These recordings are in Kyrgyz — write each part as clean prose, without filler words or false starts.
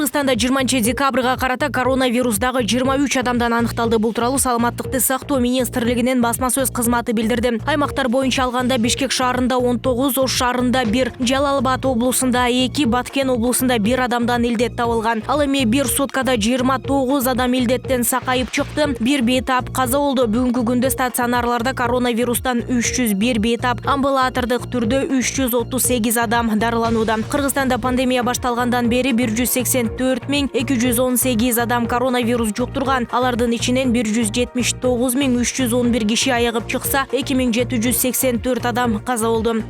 Кыргызстанда 20 декабрга карата коронавирусдагы 23 адамдан аныкталды. Бул тууралуу Саламаттыкты сактоо министрлигинин басма сөз кызматы билдирди. Аймактар боюнча алганда Бишкек шаарында 19, Ош шаарында 1, Жалал Абад облусунда 2, Баткен облусунда 1 адамдан илдет табылган. Ал эми бир суткада 29 адам илдеттен сакайып чыкты. 1 бейтап каза болду. Бүгүнкү күндө стационарларда коронавирустан 301 бейтап, амбулатордук түрдө 338 адам дарыланууда. Кыргызстанда пандемия башталгандан бери 184.218 адам коронавирус жуктурган. Алардын ичинен 179.311 киши айыгып чыкса, 2784 адам каза болду.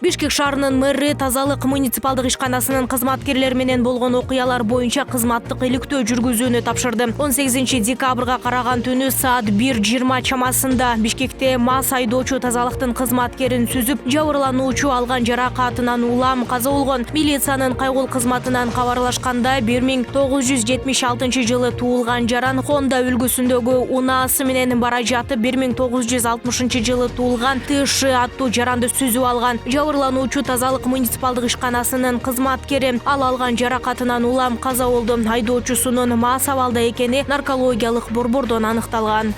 Бишкек шаарынын мэри тазалык муниципалдык ишканасынын кызматкерлери менен болгон окуялар боюнча кызматтык иликтөө жүргүзүүнү тапшырды. 18 декабрга караган түнү саат 1:20 чамасында Бишкекте мас айдоочу тазалыктын кызматкерин сүзүп, жабырлануучу алган жаракатынан улам каза болгон. Милициянын кайгыл кызматынан кабарлашканда 1976 жылы туулган жаран Honda үлгүсүндөгү унаасы менен бара жатып 1960 жылы туулган ТШ аттуу жаранды сүзүп алган. Жабырлануучу тазалык муниципалдык ишканасынын кызматкери ал алган жаракатынан улам каза болду. Айдоочусунун мас абалда экени наркологиялык борбордон аныкталган.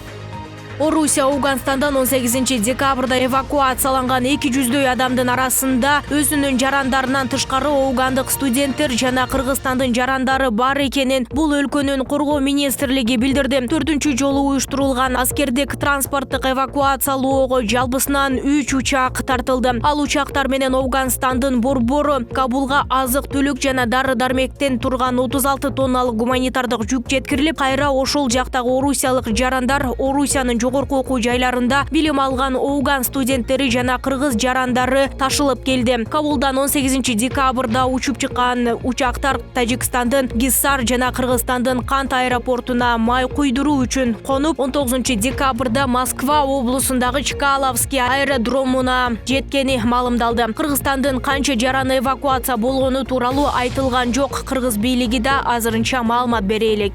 Орусия Ауганстандан 18 декабрда эвакуацияланган 200дөй адамдын арасында өзүнүн жарандарынан тышкары оугандык студенттер жана Кыргызстандын жарандары бар экенин бул өлкөнүн коргоо министрлиги билдирди. 4-чү жолу уюштурулган аскердик транспорттук эвакуациялоого жалпысынан 3 учак тартылды. Ал учактар менен Ауганстандын борбору Кабулга азык-түлүк жана дары-дармектен турган 36 тонналык гуманитардык жүк жеткирилип, кайра ошол жактагы орусиялык жарандар Орусиянын жогорку окуу жайларында билим алган Оуган студенттери жана кыргыз жарандары ташылып келди. Кабулдан 18 декабрда учуп чыккан учактар Тажикстандын Гиссар жана Кыргызстандын Кант аэропортуна май куйдуруу үчүн конуп, 19 декабрда Москва облусундагы Чкаловский аэродромуна жеткени маалымдалды. Кыргызстандын канча жараны эвакуация болгону тууралуу айтылган жок. Кыргыз бийлиги да азырынча маалымат бере элек.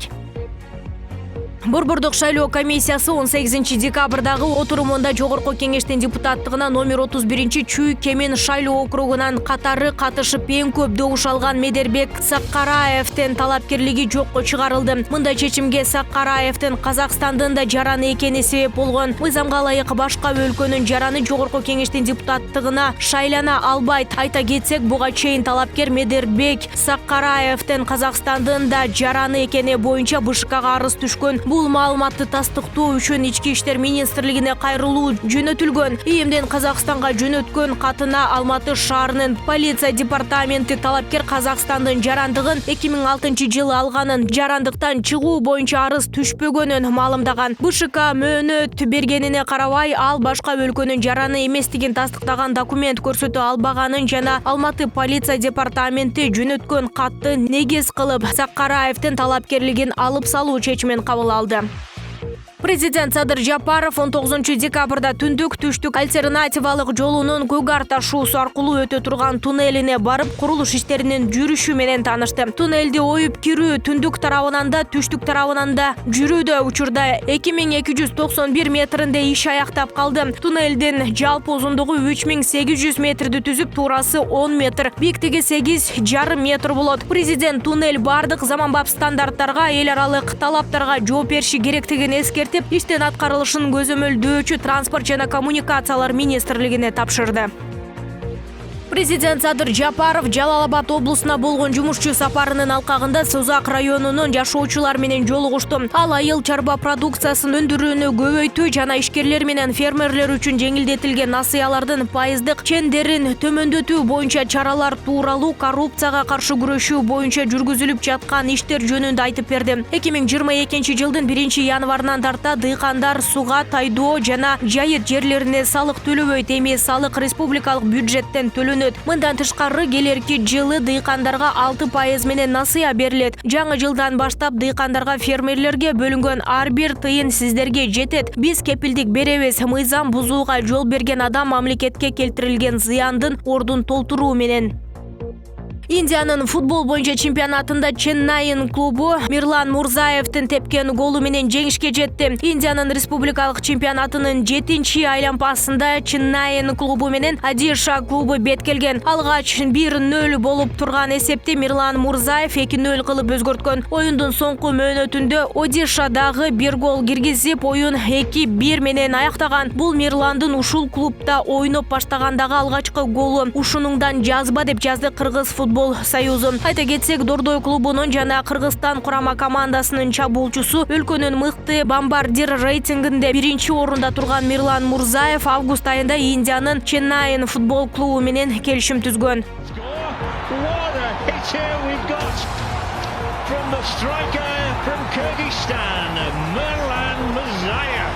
Борбордук шайлоо комиссиясы 18 декабрдагы отурумунда Жогорку кеңештин депутаттыгына номер 31 Чүй Кемин шайлоо округунан катары катышып эң көп добуш алган Медербек Саккараевдин талапкерлиги жокко чыгарылды. Мындай чечимге Саккараевдин Казакстандын да жараны экени себеп болгон. Мыйзамга ылайык башка өлкөнүн жараны Жогорку кеңештин депутаттыгына шайлана албайт. Айта кетсек, буга чейин талапкер Медербек Саккараевдин Казакстандын да жараны экени боюнча БШКга арыз түшкөн. Бул маалыматты тастыктоо үчүн Ички иштер министрлигине кайрылуу жөнөтүлгөн. ИИМден Казакстанга жөнөткөн катына Алматы шаарынын полиция департаменти талапкер Казакстандын жарандыгын 2006 жылы алганын, жарандыктан чыгуу боюнча арыз түшпөгөнүн маалымдаган. БШК мөөнөт бергенине карабай, ал башка өлкөнүн жараны эместигин тастыктаган документ көрсөтө албаганын жана Алматы полиция департаменти жөнөткөн катты негиз кылып Саккараевдин талапкерлигин алып салуу чечимин кабыл алды. Президент Садыр Жапаров 19 декабрда түндүк түштүк альтернативалык жолунун Көгаар ташуусу аркылуу өтө турган туннелине барып, курулуш иштеринин жүрүшү менен таанышты. Туннелди оюп кирүү түндүк тарабынан да, түштүк тарабынан да жүрүүдө учурда 2291 метринде иш аяктап калды. Туннелдин жалпы узундугу 3800 метрди түзүп, туурасы 10 метр, бийиктиги 8,5 метр болот. Президент туннель бардык заманбап стандарттарга, эл аралык талаптарга жооп бериши керектигин эскертип, иштин аткарылышын көзөмөлдөөчү транспорт жана коммуникациялар министрлигине тапшырды. Президент Садыр Жапаров Жалал Абад облусуна болгон жумушчу сапарынын алкагында Созак районунун жашоочулар менен жолугушту. Ал айыл чарба продукциясын өндүрүүнү көбөйтүү жана ишкерлер менен фермерлер үчүн жеңилдетилген насыялардын пайыздык чендерин төмөндөтүү боюнча чаралар тууралуу коррупцияга каршы күрөшүү боюнча жүргүзүлүп жаткан иштер жөнүндө айтып берди. 2022 жылдын 1-январынан тарта дыйкандар суга, тайдоо жана жайыт жерлерине салык төлөбөйт. Эми салык республикалык бюджеттен төлөнөт. Мындан тышкары келерки жылы дыйкандарга 6% менен насыя берилет. Жаңы жылдан баштап дыйкандарга, фермерлерге бөлүнгөн ар бир тыйын сиздерге жетет. Биз кепилдик беребиз. Мыйзам бузууга жол берген адам мамлекетке келтирилген зыяндын ордун толтуруу менен Индиянын футбол боюнча чемпионатында Ченнайин клубу Мирлан Мурзаевдин тепкен голу менен жеңишке жетти. Индиянын республикалык чемпионатынын 7-чи айланпасында Ченнайин клубу менен Одиша клубу бет келген. Алгач 1-0 болуп турган эсепти Мирлан Мурзаев 2-0 кылып өзгөрткөн. Оюндун соңку мөөнөтүндө Одиша дагы 1 гол киргизип, оюн 2-1 менен аяктаган. Бул Мирландын ушул клубда ойноп баштагандагы алгачкы голу. Ушунуңдан жазба деп жазды Кыргыз футбол союзу. Айта кетсек, Дордой клубунун жана Кыргызстан курама командасынын чабуулчусу өлкөнүн мыкты бомбардир рейтингинде 1-чи орунда турган Мирлан Мурзаев август айында Индиянын Ченнайин футбол клубу менен келишим түзгөн. From the striker from Kyrgyzstan, Mirlan Mirzayev.